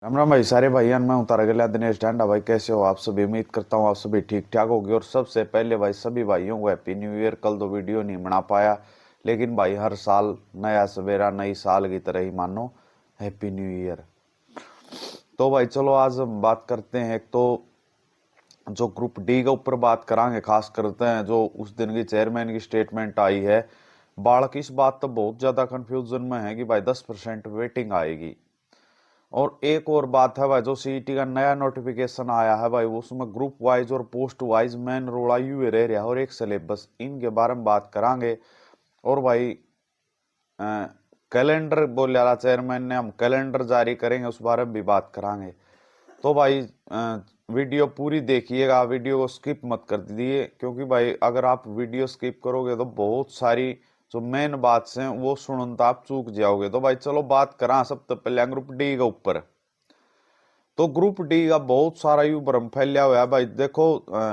राम राम भाई सारे भाईयान, मैं उतार गया दिनेश डांडा। भाई कैसे हो आप सभी? उम्मीद करता हूँ आप सभी ठीक ठाक होगे। और सबसे पहले भाई सभी भाइयों को हैप्पी न्यू ईयर। कल तो वीडियो नहीं बना पाया, लेकिन भाई हर साल नया सवेरा नई साल की तरह ही मानो हैप्पी न्यू ईयर। तो भाई चलो आज हम बात करते हैं। एक तो जो ग्रुप डी के ऊपर बात करांगे, खास करते हैं जो उस दिन की चेयरमैन की स्टेटमेंट आई है। बालक इस बात तो बहुत ज्यादा कंफ्यूजन में है कि भाई 10% वेटिंग आएगी। और एक और बात है भाई, जो सीईटी का नया नोटिफिकेशन आया है भाई, उसमें ग्रुप वाइज और पोस्ट वाइज मेन रोड़ा यू रह रहा है और एक सिलेबस, इनके बारे में बात करांगे। और भाई कैलेंडर बोल रहा चेयरमैन ने, हम कैलेंडर जारी करेंगे, उस बारे में भी बात करांगे। तो भाई वीडियो पूरी देखिएगा, वीडियो को स्किप मत कर दीजिए, क्योंकि भाई अगर आप वीडियो स्किप करोगे तो बहुत सारी जो मेन बात हैं वो सुन तो आप चूक जाओगे। तो भाई चलो बात करा सबसे पहले ग्रुप डी के ऊपर। तो ग्रुप डी का बहुत सारा यू भ्रम फैलिया हुआ है भाई। देखो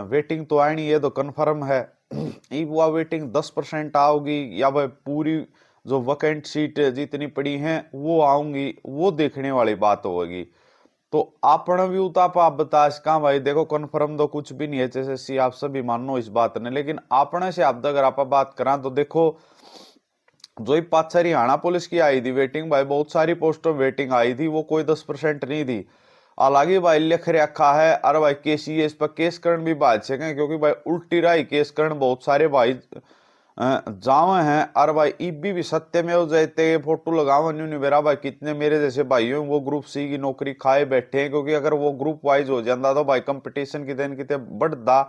वेटिंग तो आनी है तो कन्फर्म है। ये वो वेटिंग 10% आओगी या भाई पूरी जो वैकेंट सीट जितनी पड़ी हैं वो आऊंगी, वो देखने वाली बात होगी। तो आपने भी उताप आप बता सका भाई। देखो कन्फर्म तो कुछ भी नहीं है, जैसे सी आप सभी मानो इस बात ने, लेकिन आपने से आप अगर आप बात करा तो देखो जो ही पाँच हरियाणा पुलिस की आई थी वेटिंग भाई, बहुत सारी पोस्टों वेटिंग आई थी, वो कोई 10% नहीं थी। हालांकि भाई लिख रखा है अरे भाई केसी इस पर केस करण भी बात सके, क्योंकि भाई उल्टी राय केस करण बहुत सारे भाई जावे हैं। अरे भाई इबी भी सत्य में हो जाते फोटो लगावा न्यू नहीं मेरा भाई, कितने मेरे जैसे भाई हो वो ग्रुप सी की नौकरी खाए बैठे हैं, क्योंकि अगर वो ग्रुप वाइज हो जाता तो भाई कंपटीशन कितने कितने बढ़ता।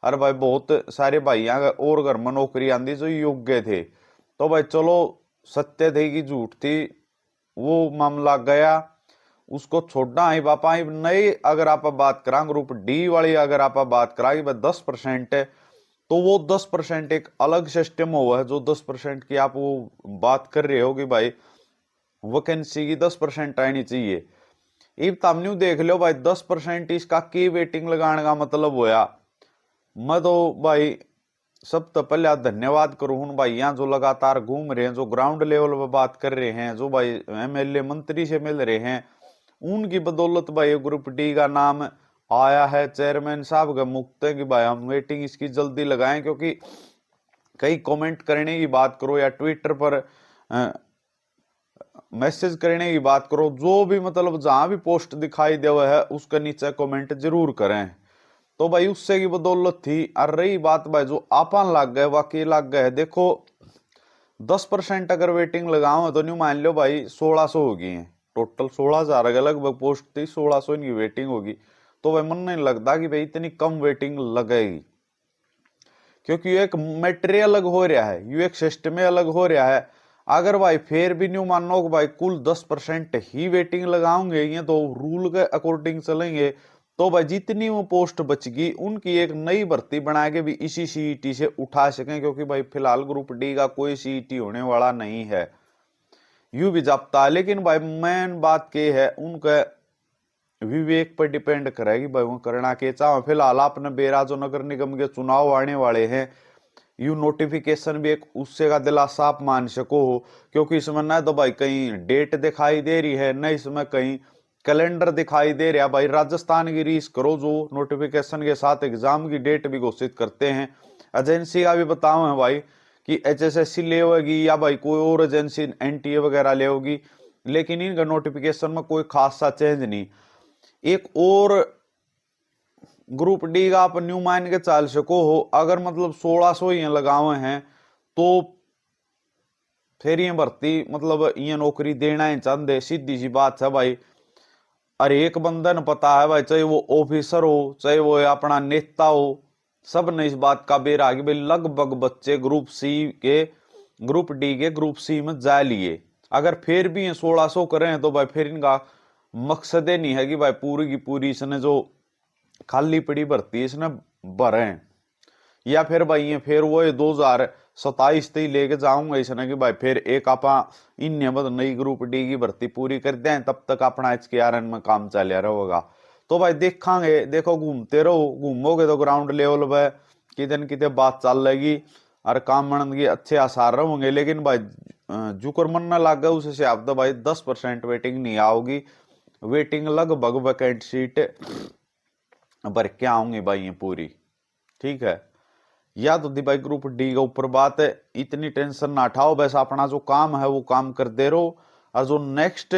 अरे भाई बहुत सारे भाई और घर में नौकरी आंदी जो योग्य थे। तो भाई चलो सत्य थे कि झूठ थी वो मामला गया, उसको छोड़ना ही पापा ही नहीं। अगर आप बात करा ग्रुप डी वाली, अगर आप बात करा कि भाई 10% है, तो वो 10% एक अलग सिस्टम हुआ है। जो 10% की आप वो बात कर रहे हो कि भाई वैकेंसी की 10% आनी चाहिए, इब तमन्यू देख लो भाई 10% इसका की वेटिंग लगाने का मतलब होया। मैं तो भाई सब तो पहले धन्यवाद करूं उन भाई यहाँ जो लगातार घूम रहे हैं, जो ग्राउंड लेवल पर बात कर रहे हैं, जो भाई एमएलए मंत्री से मिल रहे हैं, उनकी बदौलत भाई ग्रुप डी का नाम आया है। चेयरमैन साहब का मुक्त है कि भाई हम मीटिंग इसकी जल्दी लगाएं, क्योंकि कई कमेंट करने की बात करो या ट्विटर पर मैसेज करने की बात करो, जो भी मतलब जहां भी पोस्ट दिखाई दे हुआ है उसके नीचे कमेंट जरूर करें। तो भाई उससे की बदौलत थी। और रही बात भाई जो आपन लग गए वाकई लग गए, देखो 10% अगर वेटिंग लगाओ तो न्यू मान लो भाई 1600 होगी है। टोटल 16,000 के लगभग पोस्ट थी, 1600 इनकी वेटिंग होगी। तो भाई मन नहीं लगता कि भाई इतनी कम वेटिंग लगेगी, क्योंकि ये एक मेटेरियल अलग हो रहा है, यू एक सिस्टम अलग हो रहा है। अगर भाई फिर भी न्यू मानो कि भाई कुल 10% ही वेटिंग लगाओगे, ये तो रूल के अकॉर्डिंग चलेंगे, तो भाई जितनी वो पोस्ट बचगी उनकी एक नई भर्ती बना के भी इसी सीईटी से उठा सकें, क्योंकि भाई फिलहाल ग्रुप डी का कोई सीईटी होने वाला नहीं है, यू भी जापता है। लेकिन भाई मेन बात के है उनका विवेक पर डिपेंड करेगी भाई वो करना के चाहे। फिलहाल आपने बेरा जो नगर निगम के चुनाव आने वाले हैं, यू नोटिफिकेशन भी एक उससे का दिलासा आप मान सको हो, क्योंकि इसमें न तो भाई कहीं डेट दिखाई दे रही है, न इसमें कहीं कैलेंडर दिखाई दे रहा। भाई राजस्थान की रीस करो जो नोटिफिकेशन के साथ एग्जाम की डेट भी घोषित करते हैं। एजेंसी का भी बताओ है भाई कि एचएसएससी ले होगी या भाई कोई और एजेंसी एनटीए वगैरह ले होगी, लेकिन इनका नोटिफिकेशन में कोई खास सा चेंज नहीं। एक और ग्रुप डी का आप न्यू मान के चाल सको हो, अगर मतलब 1600 ये लगावे हैं तो फिर ये भर्ती मतलब ये नौकरी देना ही चाहते, सीधी सी बात है भाई। अरे एक बंदे ने पता है भाई, चाहे वो ऑफिसर हो चाहे वो अपना नेता हो, सब ने इस बात का बेरा कि भाई लगभग बच्चे ग्रुप सी के ग्रुप डी के ग्रुप सी में जा लिए। अगर फिर भी ये 1600 करें तो भाई फिर इनका मकसद ही नहीं है कि भाई पूरी की पूरी इसने जो खाली पड़ी भर्ती इसने भरे, या फिर भाई ये फिर वो 2027 तक लेके जाऊंगा इसने कि भाई फिर एक आपा इन नियमित नई ग्रुप डी की भर्ती पूरी कर दें, तब तक अपना एचकेआरएन में काम चलिया रहेगा। तो भाई देखांगे, देखो घूमते रहो, घूमोगे तो ग्राउंड लेवल पे कितने न कितने बात चल लेगी और काम बनने के अच्छे आसार रहेंगे। लेकिन भाई जुकर मन ना लग गया उस हिसाब तो भाई 10% वेटिंग नहीं आओगी। वेटिंग लगभग वैकेंट सीट भर के आऊंगी भाई ये पूरी, ठीक है। या तो दी भाई ग्रुप डी के ऊपर बात है, इतनी टेंशन ना उठाओ, बस अपना जो काम है वो काम करते रहो। और जो नेक्स्ट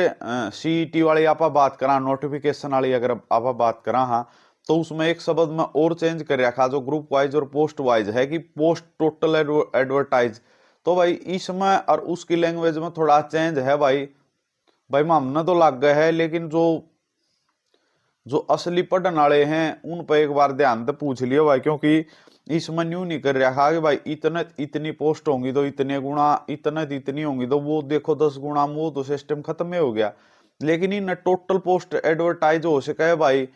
सीईटी वाली आप बात करा, नोटिफिकेशन वाली अगर आप बात करा, हाँ, तो उसमें एक शब्द में और चेंज कर रखा जो ग्रुप वाइज और पोस्ट वाइज है कि पोस्ट टोटल एडवर्टाइज। तो भाई इसमें और उसकी लैंग्वेज में थोड़ा चेंज है भाई। भाई हमने तो लग गए है, लेकिन जो जो असली पढ़ने वाले हैं उन पर एक बार ध्यान से पूछ लियो भाई, क्योंकि इसमें न्यू नहीं कर रखा कि भाई इतने इतनी पोस्ट होंगी तो इतने गुना, इतने इतनी होंगी तो वो देखो 10 गुना, वो तो सिस्टम खत्म हो गया। लेकिन इन टोटल पोस्ट एडवर्टाइज हो सके है भाई,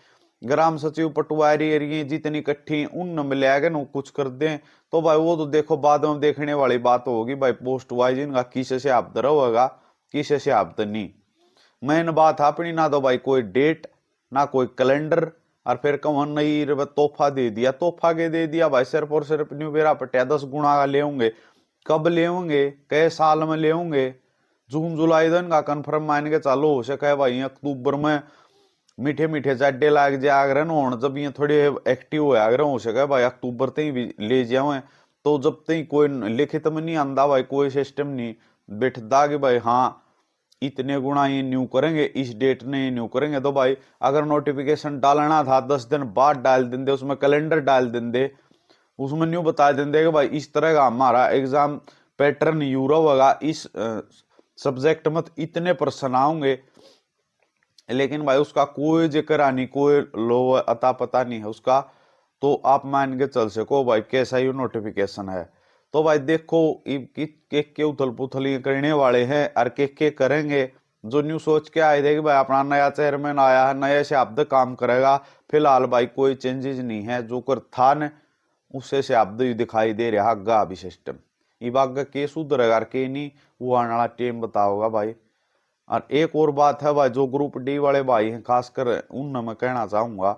ग्राम सचिव पटवारी एरिए जितनी इकट्ठी उन मिलाएगा ना कुछ कर दें, तो भाई वो तो देखो बाद में देखने वाली बात होगी भाई। पोस्ट वाइज इनका किसे से आप होगा, किसे से आप नहीं। मेन बात अपनी ना तो भाई कोई डेट, ना कोई कैलेंडर, और फिर कौन नहीं तोहफा दे दिया, तोहफा के दे दिया भाई, सिर्फ और सिर्फ न्यू बेरा पटिया 10 गुना का ले होंगे। कब ले होंगे, कई साल में ले होंगे, जून जुलाई दिन का कन्फर्म मान के चालू हो सके भाई। अक्टूबर में मीठे मीठे चड्डे लाग जागरण हो, जब ये थोड़े एक्टिव हो आग्रह हो सके भाई, अक्टूबर तक भी ले जाओ। तो जब तक कोई लिखित में नहीं आंदा भाई, कोई सिस्टम नहीं बैठता कि भाई हाँ इतने गुना ये न्यू करेंगे, इस डेट ने ये न्यू करेंगे, तो भाई अगर नोटिफिकेशन डालना था 10 दिन बाद डाल देंगे, उसमें कैलेंडर डाल देंगे, उसमें न्यू बता देंगे कि भाई इस तरह का हमारा एग्जाम पैटर्न यूरो होगा, इस सब्जेक्ट में इतने प्रश्न आएंगे। लेकिन भाई उसका कोई जिक्र नहीं, कोई लो अता पता नहीं है उसका। तो आप मान के चल सको भाई कैसा ही नोटिफिकेशन है। तो भाई देखो के उथल पुथल ये करने वाले हैं और के करेंगे। जो न्यू सोच के आए थे कि भाई अपना नया चेयरमैन आया है, नए शब्द काम करेगा, फिलहाल भाई कोई चेंजेस नहीं है, जो कर था न उससे शब्द दिखाई दे रहा गा अभी सिस्टम। इबाग के सुधरेगा के नहीं, वो आने वाला टाइम बताओगा भाई। और एक और बात है भाई, जो ग्रुप डी वाले भाई हैं खासकर उन मैं कहना चाहूंगा,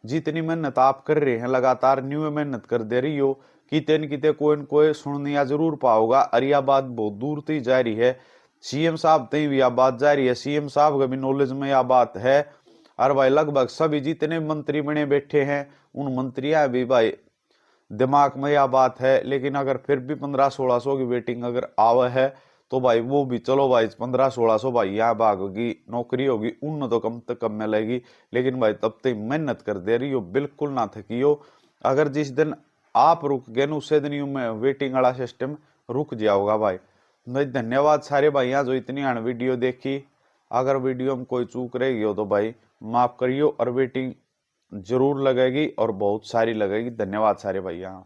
जितनी मेहनत आप कर रहे हैं लगातार न्यू मेहनत कर दे रही हो, किते न किते कोई न कोई सुनने जरूर पाओगा। और यह बात बहुत दूर तक जा रही है, सीएम साहब तक भी यह बात जा रही है, सीएम साहब का भी नॉलेज में यह बात है। और भाई लगभग सभी जितने मंत्री बने बैठे हैं उन मंत्रियां भी भाई दिमाग में यह बात है। लेकिन अगर फिर भी 1500-1600 की वेटिंग अगर आवे है तो भाई वो भी चलो भाई 1500-1600 भाई यहाँ भाग होगी, नौकरी होगी, उन तो कम से कम मिलेगी। लेकिन भाई तब तक मेहनत कर दे रही हो, बिल्कुल ना थकियो। अगर जिस दिन आप रुक गए न उसे दिन में वेटिंग वाला सिस्टम रुक जाओगा भाई। भाई धन्यवाद सारे भाइयों जो इतनी अन वीडियो देखी। अगर वीडियो में कोई चूक रहेगी हो तो भाई माफ करियो, और वेटिंग जरूर लगेगी और बहुत सारी लगेगी। धन्यवाद सारे भैया।